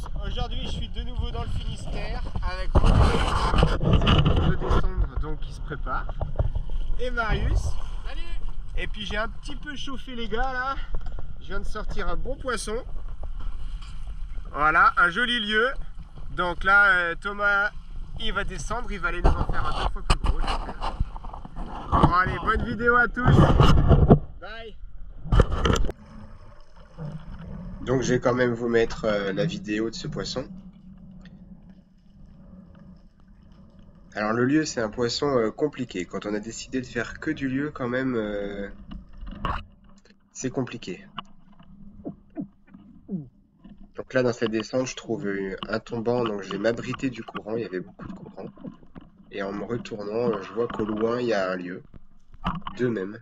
tous, aujourd'hui je suis de nouveau dans le Finistère avec André de descendre donc qui se prépare et Marius. Salut. Et puis j'ai un petit peu chauffé les gars là, je viens de sortir un bon poisson. Voilà, un joli lieu. Donc là Thomas il va descendre, il va aller nous en faire un 2 fois plus gros. Bon allez, bonne vidéo à tous. Bye. Donc je vais quand même vous mettre la vidéo de ce poisson. Alors le lieu c'est un poisson compliqué. Quand on a décidé de faire que du lieu quand même c'est compliqué. Donc là dans cette descente je trouve un tombant, donc je vais m'abriter du courant, il y avait beaucoup de courant. Et en me retournant je vois qu'au loin il y a un lieu, deux même.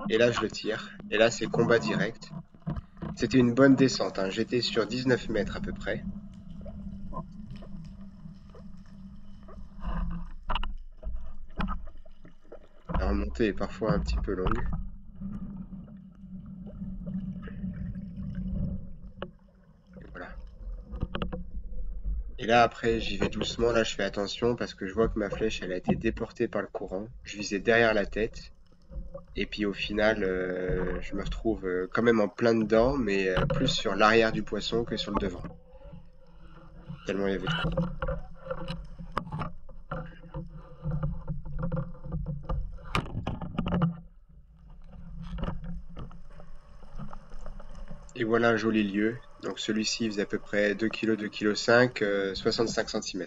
Et là je le tire, et là c'est combat direct. C'était une bonne descente, hein. J'étais sur 19 mètres à peu près. La remontée est parfois un petit peu longue. Et voilà. Et là après j'y vais doucement, là je fais attention parce que je vois que ma flèche elle a été déportée par le courant. Je visais derrière la tête. Et puis au final je me retrouve quand même en plein dedans, mais plus sur l'arrière du poisson que sur le devant. Tellement il y avait de courant. Et voilà un joli lieu. Donc celui-ci faisait à peu près 2 kg, 2,5 kg, 65 cm.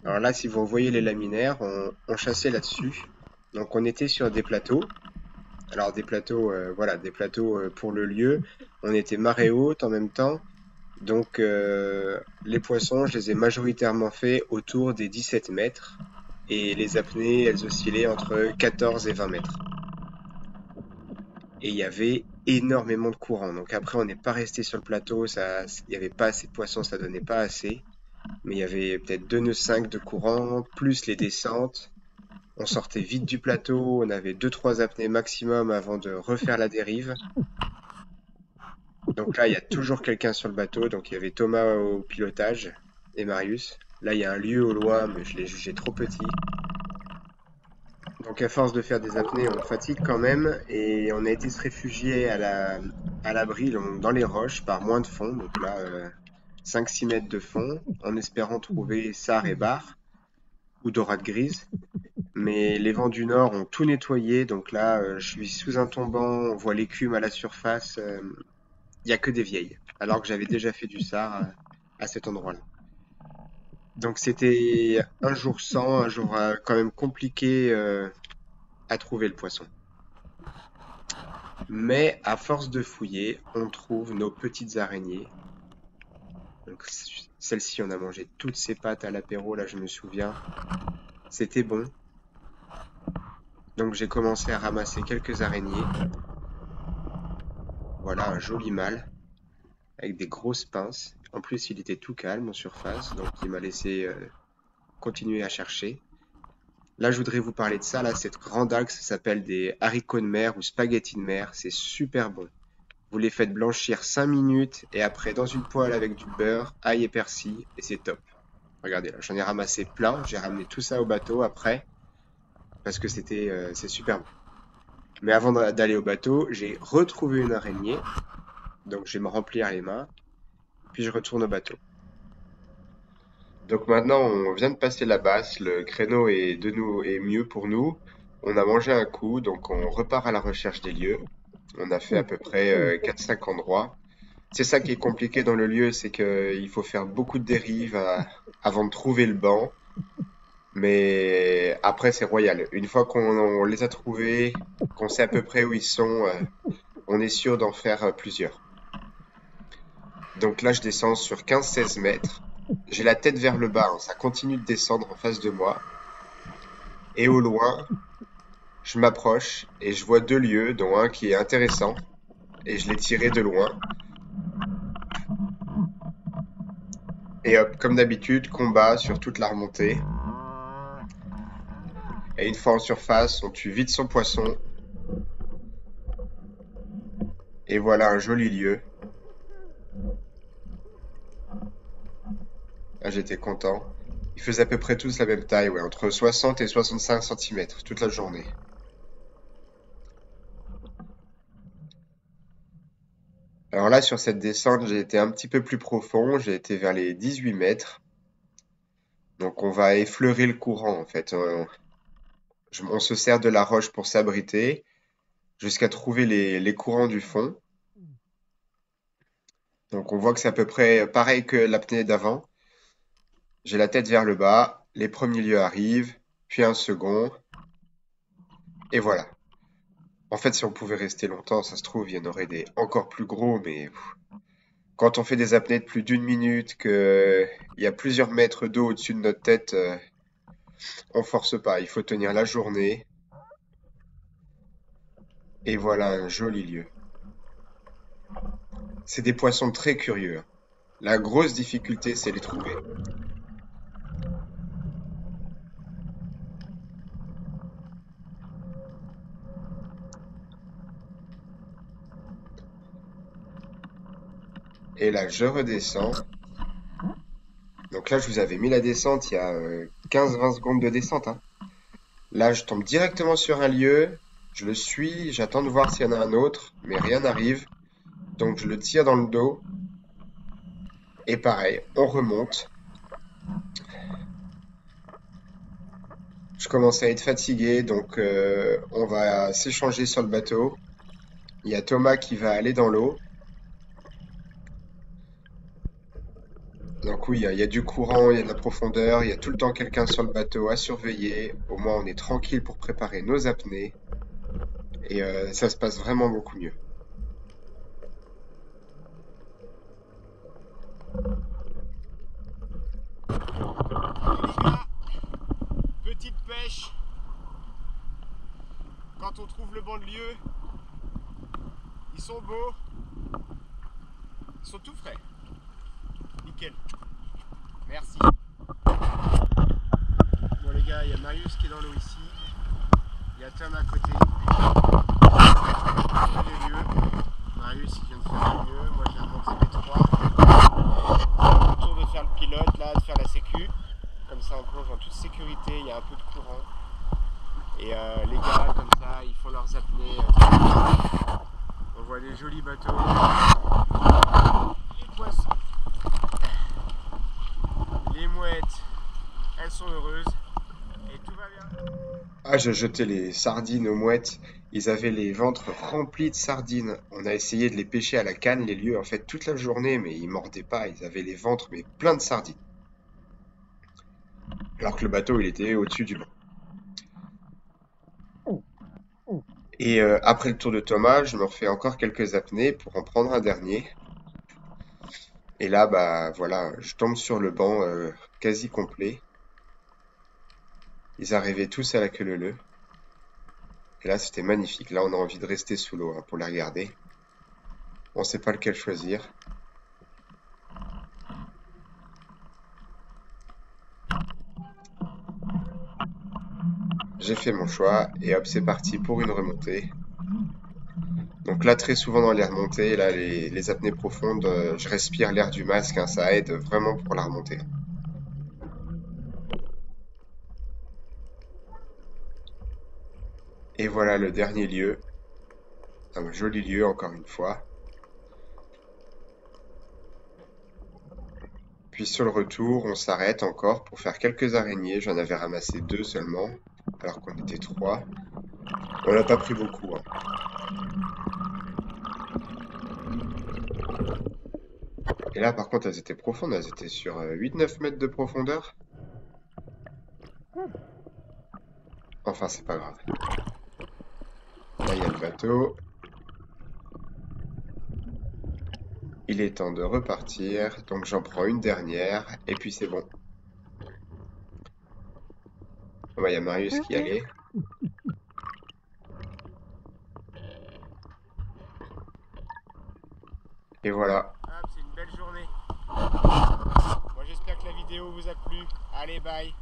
Alors là, si vous voyez les laminaires, on chassait là-dessus. Donc on était sur des plateaux. Alors des plateaux, voilà, des plateaux pour le lieu. On était marée haute en même temps. Donc les poissons, je les ai majoritairement faits autour des 17 mètres. Et les apnées, elles oscillaient entre 14 et 20 mètres. Et il y avait énormément de courant. Donc après, on n'est pas resté sur le plateau. Il n'y avait pas assez de poissons, ça donnait pas assez. Mais il y avait peut-être 2 nœuds 5 de courant, plus les descentes. On sortait vite du plateau, on avait 2-3 apnées maximum avant de refaire la dérive. Donc là, il y a toujours quelqu'un sur le bateau. Donc il y avait Thomas au pilotage et Marius. Là, il y a un lieu au loin, mais je l'ai jugé trop petit. Donc à force de faire des apnées, on fatigue quand même. Et on a été se réfugier à l'abri dans les roches par moins de fond. Donc là, 5-6 mètres de fond, en espérant trouver sard et bar ou dorade grise. Mais les vents du nord ont tout nettoyé, donc là, je suis sous un tombant, on voit l'écume à la surface, il n'y a que des vieilles, alors que j'avais déjà fait du sard à cet endroit-là. Donc c'était un jour sans, un jour quand même compliqué à trouver le poisson. Mais à force de fouiller, on trouve nos petites araignées. Donc celle-ci, on a mangé toutes ses pattes à l'apéro, là je me souviens. C'était bon. Donc j'ai commencé à ramasser quelques araignées. Voilà un joli mâle avec des grosses pinces. En plus, il était tout calme en surface, donc il m'a laissé continuer à chercher. Là, je voudrais vous parler de ça. Là, cette grande algue, ça s'appelle des haricots de mer ou spaghettis de mer. C'est super bon. Vous les faites blanchir 5 minutes et après dans une poêle avec du beurre, ail et persil et c'est top. Regardez là, j'en ai ramassé plein. J'ai ramené tout ça au bateau après parce que c'est super bon. Mais avant d'aller au bateau, j'ai retrouvé une araignée. Donc je vais me remplir les mains. Puis je retourne au bateau. Donc maintenant, on vient de passer la basse, le créneau est mieux pour nous. On a mangé un coup, donc on repart à la recherche des lieux. On a fait à peu près 4-5 endroits. C'est ça qui est compliqué dans le lieu, c'est qu'il faut faire beaucoup de dérives avant de trouver le banc. Mais après, c'est royal. Une fois qu'on les a trouvés, qu'on sait à peu près où ils sont, on est sûr d'en faire plusieurs. Donc là, je descends sur 15-16 mètres. J'ai la tête vers le bas, hein, ça continue de descendre en face de moi. Et au loin, je m'approche et je vois deux lieux, dont un qui est intéressant. Et je l'ai tiré de loin. Et hop, comme d'habitude, combat sur toute la remontée. Et une fois en surface, on tue vite son poisson. Et voilà un joli lieu. Là, j'étais content. Ils faisaient à peu près tous la même taille, ouais, entre 60 et 65 centimètres toute la journée. Alors là, sur cette descente, j'ai été un petit peu plus profond, j'ai été vers les 18 mètres. Donc on va effleurer le courant en fait. On se sert de la roche pour s'abriter jusqu'à trouver les courants du fond. Donc on voit que c'est à peu près pareil que l'apnée d'avant. J'ai la tête vers le bas, les premiers lieux arrivent, puis un second, et voilà. En fait, si on pouvait rester longtemps, ça se trouve, il y en aurait des encore plus gros, mais quand on fait des apnées de plus d'une minute, qu'il y a plusieurs mètres d'eau au-dessus de notre tête, on force pas. Il faut tenir la journée, et voilà un joli lieu. C'est des poissons très curieux, hein. La grosse difficulté, c'est les trouver. Et là, je redescends. Donc là, je vous avais mis la descente il y a 15-20 secondes de descente, hein. Là, je tombe directement sur un lieu, je le suis, j'attends de voir s'il y en a un autre, mais rien n'arrive. Donc je le tire dans le dos. Et pareil, on remonte. Je commence à être fatigué, donc on va s'échanger sur le bateau. Il y a Thomas qui va aller dans l'eau. Donc oui, il y a du courant, il y a de la profondeur, il y a tout le temps quelqu'un sur le bateau à surveiller. Au moins, on est tranquille pour préparer nos apnées. Et ça se passe vraiment beaucoup mieux. Petite pêche. Quand on trouve le banc de lieu, ils sont beaux. Ils sont tout frais. Nickel. Merci. Bon les gars, il y a Marius qui est dans l'eau ici. Il y a Tom à côté. Les lieux. Marius il vient de faire le lieu. Moi j'ai remonté les trois. Le tour de faire le pilote, là, de faire la sécu. Comme ça on plonge en toute sécurité, il y a un peu de courant. Et les gars comme ça, ils font leurs apnées. On voit des jolis bateaux. Les poissons. Les mouettes, elles sont heureuses et tout va bien. Ah, je jetais les sardines aux mouettes. Ils avaient les ventres remplis de sardines. On a essayé de les pêcher à la canne, les lieux, en fait, toute la journée, mais ils mordaient pas. Ils avaient les ventres, mais pleins de sardines. Alors que le bateau, il était au-dessus du banc. Et après le tour de Thomas, je me refais encore quelques apnées pour en prendre un dernier. Et là, bah voilà, je tombe sur le banc quasi complet. Ils arrivaient tous à la queue leu leu. Et là, c'était magnifique. Là, on a envie de rester sous l'eau hein, pour les regarder. On ne sait pas lequel choisir. J'ai fait mon choix et hop, c'est parti pour une remontée. Donc là, très souvent dans les remontées, là, les apnées profondes, je respire l'air du masque, hein, ça aide vraiment pour la remontée. Et voilà le dernier lieu. Un joli lieu, encore une fois. Puis sur le retour, on s'arrête encore pour faire quelques araignées. J'en avais ramassé 2 seulement, alors qu'on était 3. On n'a pas pris beaucoup, hein. Et là, par contre, elles étaient profondes. Elles étaient sur 8-9 mètres de profondeur. Enfin, c'est pas grave. Là, il y a le bateau. Il est temps de repartir. Donc, j'en prends une dernière. Et puis, c'est bon. Oh, bah, il y a Marius qui y allait. Et voilà. Hop, c'est une belle journée. Moi, j'espère que la vidéo vous a plu. Allez, bye.